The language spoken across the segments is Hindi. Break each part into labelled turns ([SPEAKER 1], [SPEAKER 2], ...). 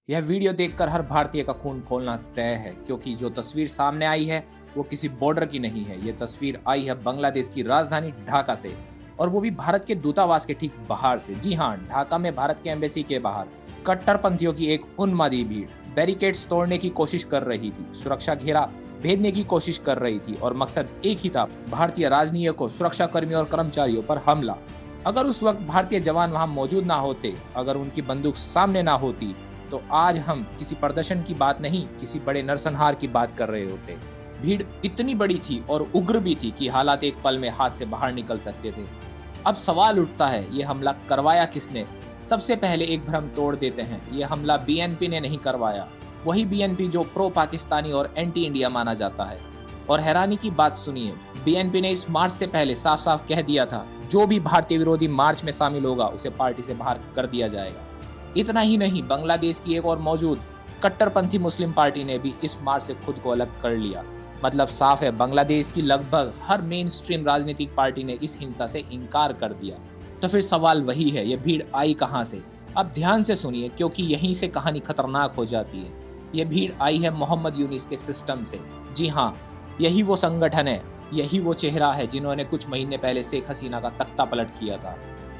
[SPEAKER 1] यह वीडियो देखकर हर भारतीय का खून खौलना तय है, क्योंकि जो तस्वीर सामने आई है वो किसी बॉर्डर की नहीं है। ये तस्वीर आई है बांग्लादेश की राजधानी ढाका से, और वो भी भारत के दूतावास के ठीक बाहर से। जी हाँ, ढाका में भारत के एम्बेसी के बाहर कट्टरपंथियों की एक उन्मादी भीड़ बैरिकेड्स तोड़ने की कोशिश कर रही थी, सुरक्षा घेरा भेदने की कोशिश कर रही थी, और मकसद एक ही था, भारतीय राजनयिकों, सुरक्षा कर्मियों और कर्मचारियों पर हमला। अगर उस वक्त भारतीय जवान वहां मौजूद ना होते, अगर उनकी बंदूक सामने ना होती, तो आज हम किसी प्रदर्शन की बात नहीं, किसी बड़े नरसंहार की बात कर रहे होते। भीड़ इतनी बड़ी थी और उग्र भी थी कि हालात एक पल में हाथ से बाहर निकल सकते थे। अब सवाल उठता है, ये हमला करवाया किसने? सबसे पहले एक भ्रम तोड़ देते हैं, ये हमला बीएनपी ने नहीं करवाया। वही बीएनपी जो प्रो पाकिस्तानी और एंटी इंडिया माना जाता है। और हैरानी की बात सुनिए, बीएनपी ने इस मार्च से पहले साफ साफ कह दिया था, जो भी भारतीय विरोधी मार्च में शामिल होगा उसे पार्टी से बाहर कर दिया जाएगा। इतना ही नहीं, बांग्लादेश की एक और मौजूद कट्टरपंथी मुस्लिम पार्टी ने भी इस मार्च से खुद को अलग कर लिया। मतलब साफ है, बांग्लादेश की लगभग हर मेन स्ट्रीम राजनीतिक पार्टी ने इस हिंसा से इनकार कर दिया। तो फिर सवाल वही है, ये भीड़ आई कहां से? अब ध्यान से सुनिए, क्योंकि यहीं से कहानी खतरनाक हो जाती है। ये भीड़ आई है मोहम्मद यूनिस के सिस्टम से। जी हाँ, यही वो संगठन है, यही वो चेहरा है जिन्होंने कुछ महीने पहले शेख हसीना का तख्ता पलट किया था।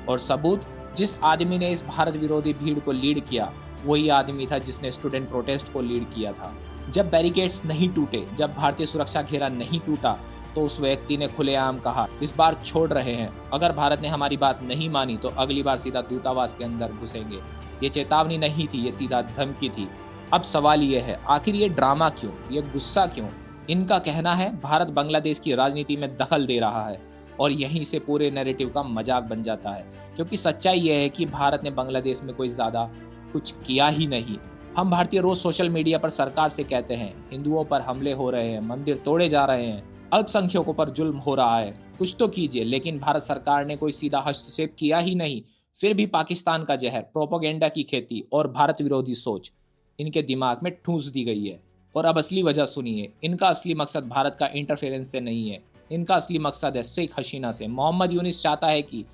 [SPEAKER 1] और सबूत, जिस आदमी ने इस भारत विरोधी भीड़ को लीड किया, वही आदमी था जिसने स्टूडेंट प्रोटेस्ट को लीड किया था। जब बैरिकेड्स नहीं टूटे, जब भारतीय सुरक्षा घेरा नहीं टूटा, तो उस व्यक्ति ने खुलेआम कहा, इस बार छोड़ रहे हैं, अगर भारत ने हमारी बात नहीं मानी तो अगली बार सीधा दूतावास के अंदर घुसेंगे। ये चेतावनी नहीं थी, ये सीधा धमकी थी। अब सवाल ये है, आखिर ये ड्रामा क्यों, ये गुस्सा क्यों? इनका कहना है भारत बांग्लादेश की राजनीति में दखल दे रहा है, और यहीं से पूरे नैरेटिव का मजाक बन जाता है। क्योंकि सच्चाई यह है कि भारत ने बांग्लादेश में कोई ज़्यादा कुछ किया ही नहीं। हम भारतीय रोज सोशल मीडिया पर सरकार से कहते हैं, हिंदुओं पर हमले हो रहे हैं, मंदिर तोड़े जा रहे हैं, अल्पसंख्यकों पर जुल्म हो रहा है, कुछ तो कीजिए। लेकिन भारत सरकार ने कोई सीधा हस्तक्षेप किया ही नहीं। फिर भी पाकिस्तान का जहर, प्रोपोगेंडा की खेती और भारत विरोधी सोच इनके दिमाग में ठूंस दी गई है। और अब असली वजह सुनिए, इनका असली मकसद भारत का इंटरफेरेंस से नहीं है, इनका असली मकसद है शेख हसीना से। मोहम्मद यूनिस चाहता है कि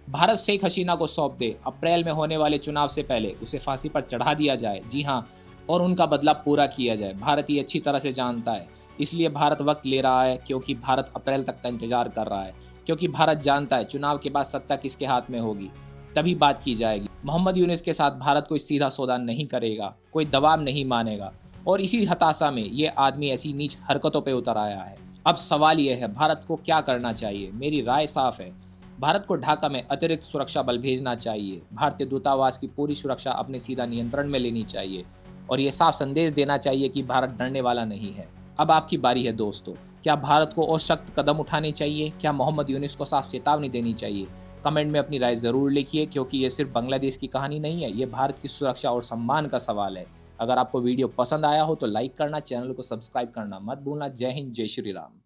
[SPEAKER 1] भारत शेख हसीना को सौंप दे, अप्रैल में होने वाले चुनाव से पहले उसे फांसी पर चढ़ा दिया जाए। जी हाँ, और उनका बदला पूरा किया जाए। भारत ये अच्छी तरह से जानता है, इसलिए भारत वक्त ले रहा है, क्योंकि भारत अप्रैल तक का इंतजार कर रहा है। क्योंकि भारत जानता है चुनाव के बाद सत्ता किसके हाथ में होगी, तभी बात की जाएगी। मोहम्मद यूनिस के साथ भारत कोई सीधा सौदा नहीं करेगा, कोई दबाव नहीं मानेगा, और इसी हताशा में ये आदमी ऐसी नीच हरकतों पर उतर आया है। अब सवाल यह है, भारत को क्या करना चाहिए? मेरी राय साफ है, भारत को ढाका में अतिरिक्त सुरक्षा बल भेजना चाहिए। भारतीय दूतावास की पूरी सुरक्षा अपने सीधा नियंत्रण में लेनी चाहिए, और ये साफ संदेश देना चाहिए कि भारत डरने वाला नहीं है। अब आपकी बारी है दोस्तों, क्या भारत को और सख्त कदम उठाने चाहिए? क्या मोहम्मद यूनिस को साफ चेतावनी देनी चाहिए? कमेंट में अपनी राय ज़रूर लिखिए, क्योंकि ये सिर्फ बांग्लादेश की कहानी नहीं है, ये भारत की सुरक्षा और सम्मान का सवाल है। अगर आपको वीडियो पसंद आया हो तो लाइक करना, चैनल को सब्सक्राइब करना मत भूलना। जय हिंद, जय श्री राम।